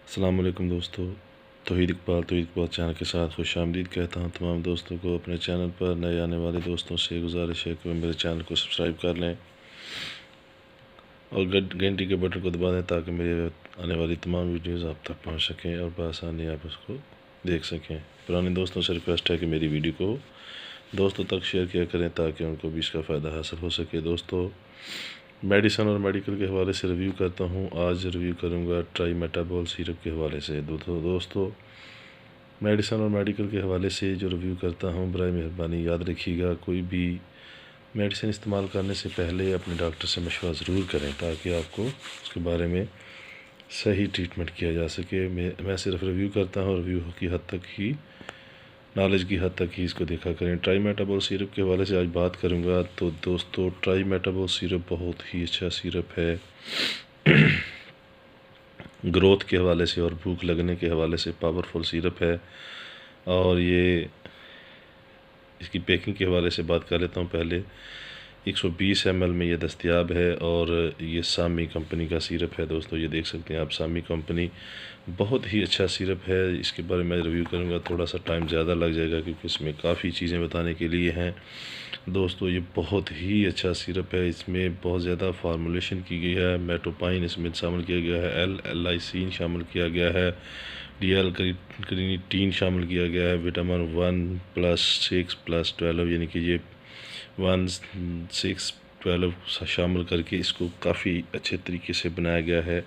अस्सलाम वालेकुम दोस्तों। तौहीद इकबाल चैनल के साथ खुशामदीद कहता हूँ। तमाम दोस्तों को अपने चैनल पर नए आने वाले दोस्तों से गुजारिश है कि मेरे चैनल को सब्सक्राइब कर लें और घंटी के बटन को दबा दें ताकि मेरे आने वाली तमाम वीडियोज़ आप तक पहुँच सकें और बआसानी आप उसको देख सकें। पुराने दोस्तों से रिक्वेस्ट है कि मेरी वीडियो को दोस्तों तक शेयर किया करें ताकि उनको भी इसका फ़ायदा हासिल हो सके। दोस्तों, मेडिसन और मेडिकल के हवाले से रिव्यू करता हूँ। आज रिव्यू करूँगा ट्राईमेटाबोल सिरप के हवाले से। दोस्तों, मेडिसन और मेडिकल के हवाले से जो रिव्यू करता हूँ, बराए मेहरबानी याद रखिएगा, कोई भी मेडिसिन इस्तेमाल करने से पहले अपने डॉक्टर से मशवरा ज़रूर करें ताकि आपको उसके बारे में सही ट्रीटमेंट किया जा सके। मैं सिर्फ रिव्यू करता हूँ, रिव्यू की हद तक ही, नॉलेज की हद तक ही इसको देखा करें। ट्राईमेटाबोल सिरप के हवाले से आज बात करूँगा। तो दोस्तों, ट्राईमेटाबोल सिरप बहुत ही अच्छा सिरप है ग्रोथ के हवाले से और भूख लगने के हवाले से पावरफुल सिरप है। और ये इसकी पैकिंग के हवाले से बात कर लेता हूँ। पहले 120 ml में ये दस्तयाब है और ये सामी कंपनी का सिरप है। दोस्तों, ये देख सकते हैं आप, सामी कंपनी बहुत ही अच्छा सिरप है। इसके बारे में रिव्यू करूँगा, थोड़ा सा टाइम ज़्यादा लग जाएगा क्योंकि इसमें काफ़ी चीज़ें बताने के लिए हैं। दोस्तों, ये बहुत ही अच्छा सिरप है। इसमें बहुत ज़्यादा फार्मूलेशन की गई है। मेटोपाइन इसमें शामिल किया गया है, L-लाइसिन शामिल किया गया है, DL क्रिनीटीन शामिल किया गया है, विटामिन 1+6+12 यानी कि ये 1-6-12 शामिल करके इसको काफ़ी अच्छे तरीके से बनाया गया है।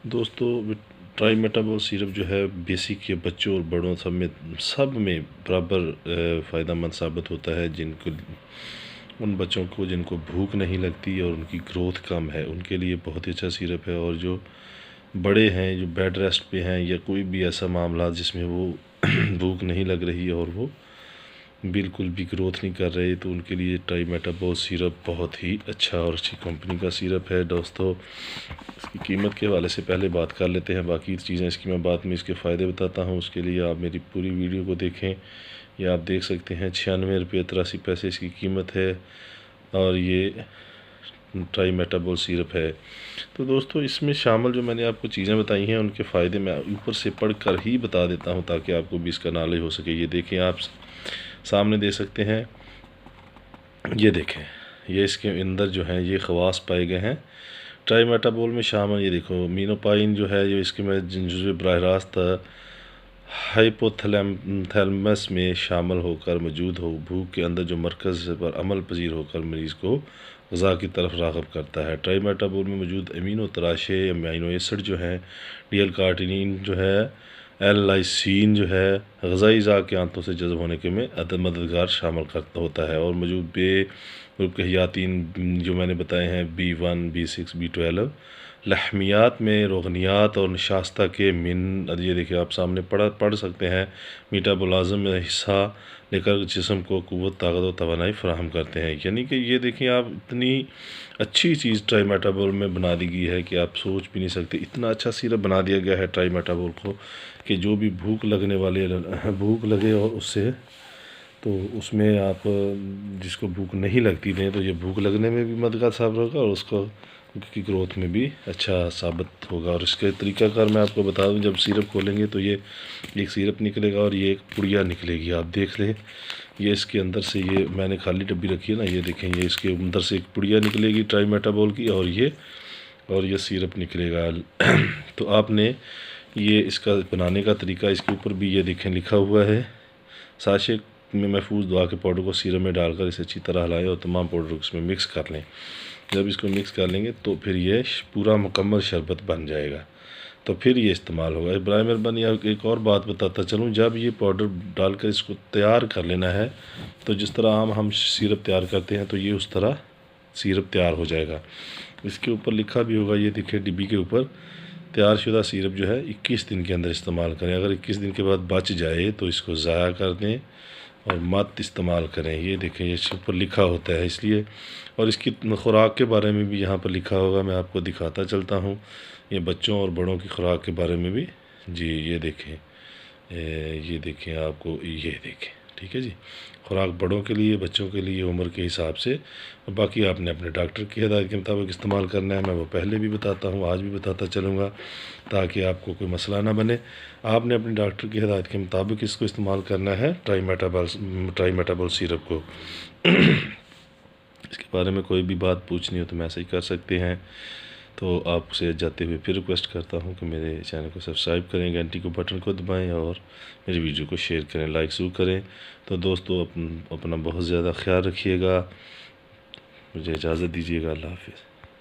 दोस्तों, ट्राईमेटाबोल सिरप जो है बेसिक, ये बच्चों और बड़ों सब में बराबर फ़ायदा मंद साबित होता है। उन बच्चों को जिनको भूख नहीं लगती और उनकी ग्रोथ कम है, उनके लिए बहुत ही अच्छा सिरप है। और जो बड़े हैं, जो बेड रेस्ट पे हैं, या कोई भी ऐसा मामला जिसमें वो भूख नहीं लग रही और वो बिल्कुल भी ग्रोथ नहीं कर रहे, तो उनके लिए ट्राईमेटाबोल सिरप बहुत ही अच्छा और अच्छी कंपनी का सिरप है। दोस्तों, इसकी कीमत के हवाले से पहले बात कर लेते हैं, बाकी चीज़ें इसकी मैं बाद में इसके फ़ायदे बताता हूँ। उसके लिए आप मेरी पूरी वीडियो को देखें। या आप देख सकते हैं 96 रुपये 83 पैसे इसकी कीमत है और ये ट्राईमेटाबोल सिरप है। तो दोस्तों, इसमें शामिल जो मैंने आपको चीज़ें बताई हैं उनके फ़ायदे मैं ऊपर से पढ़ कर ही बता देता हूँ ताकि आपको भी इसका नॉलेज हो सके। ये देखें, आप सामने दे सकते हैं, ये देखें, ये इसके अंदर जो है ये ख़वास पाए गए हैं ट्राईमेटाबोल में शामिल। ये देखो, मीनोपाइन जो है ये इसके में जो बराह रास्त हाइपोथैलेमस में शामिल होकर मौजूद हो, भूख के अंदर जो मरकज़ पर अमल पजीर होकर मरीज़ को ग़ज़ा की तरफ राग़िब करता है। ट्राईमेटाबोल में मौजूद अमीनो तराशे अमीनो एसिड जो हैं, DL कार्टिनिन जो है, L-लाइसिन जो है, ग़ज़ाई अज़ा के आंतों से जज़ब होने के में मददगार शामिल करता होता है। और मौजूद बे ग्रुप के हयातीन जो मैंने बताए हैं, B1, B6, B12, लहमियात में रोगनियात और नशास्ता के ये देखिए आप सामने पढ़ सकते हैं, मेटाबॉलिज़्म में हिस्सा लेकर जिस्म को क़ुव्वत, ताकत और तवानाई फ़राहम करते हैं। यानी कि ये देखिए आप, इतनी अच्छी चीज़ ट्राईमेटाबोल में बना दी गई है कि आप सोच भी नहीं सकते। इतना अच्छा सिरप बना दिया गया है ट्राईमेटाबोल को कि जो भी भूख लगे और उससे, तो उसमें आप जिसको भूख नहीं लगती नहीं, तो ये भूख लगने में भी मददगार साबित होगा और उसको की ग्रोथ में भी अच्छा साबित होगा। और इसके तरीक़ाकार मैं आपको बता दूं, जब सिरप खोलेंगे तो ये एक सिरप निकलेगा और ये एक पुड़िया निकलेगी। आप देख लें, ये इसके अंदर से, ये मैंने खाली डब्बी रखी है ना, ये देखें, ये इसके अंदर से एक पुड़िया निकलेगी ट्राईमेटाबोल की और ये सिरप निकलेगा। तो आपने ये इसका बनाने का तरीका, इसके ऊपर भी ये देखें लिखा हुआ है, साशे में महफूज दवा के पाउडर को सिरप में डालकर इसे अच्छी तरह हिलाएं और तमाम पाउडर को इसमें मिक्स कर लें। जब इसको मिक्स कर लेंगे तो फिर ये पूरा मुकम्मल शरबत बन जाएगा, तो फिर ये इस्तेमाल होगा। बराए मेहरबानी एक और बात बताता चलूँ, जब ये पाउडर डालकर इसको तैयार कर लेना है, तो जिस तरह हम सिरप तैयार करते हैं तो ये उस तरह सिरप तैयार हो जाएगा। इसके ऊपर लिखा भी होगा, ये देखिए डिब्बी के ऊपर, तैयारशुदा सिरप जो है 21 दिन के अंदर इस्तेमाल करें। अगर 21 दिन के बाद बच जाए तो इसको ज़ाया कर दें और मत इस्तेमाल करें। ये देखें, ये ऊपर लिखा होता है इसलिए। और इसकी खुराक के बारे में भी यहाँ पर लिखा होगा, मैं आपको दिखाता चलता हूँ। ये बच्चों और बड़ों की खुराक के बारे में भी, जी ये देखें, ये देखें आपको, ये देखें, ठीक है जी। खुराक बड़ों के लिए, बच्चों के लिए उम्र के हिसाब से, बाकी आपने अपने डॉक्टर की हिदायत के मुताबिक इस्तेमाल करना है। मैं वो पहले भी बताता हूँ, आज भी बताता चलूँगा, ताकि आपको कोई मसला ना बने। आपने अपने डॉक्टर की हिदायत के मुताबिक इसको इस्तेमाल करना है, ट्राइमेटाबॉल सिरप को। इसके बारे में कोई भी बात पूछनी हो तो मैसेज कर सकते हैं। तो आपसे जाते हुए फिर रिक्वेस्ट करता हूँ कि मेरे चैनल को सब्सक्राइब करें, घंटी को बटन को दबाएं और मेरी वीडियो को शेयर करें, लाइक ज़रूर करें। तो दोस्तों अपना बहुत ज़्यादा ख्याल रखिएगा। मुझे इजाज़त दीजिएगा। अल्लाह हाफ़िज़।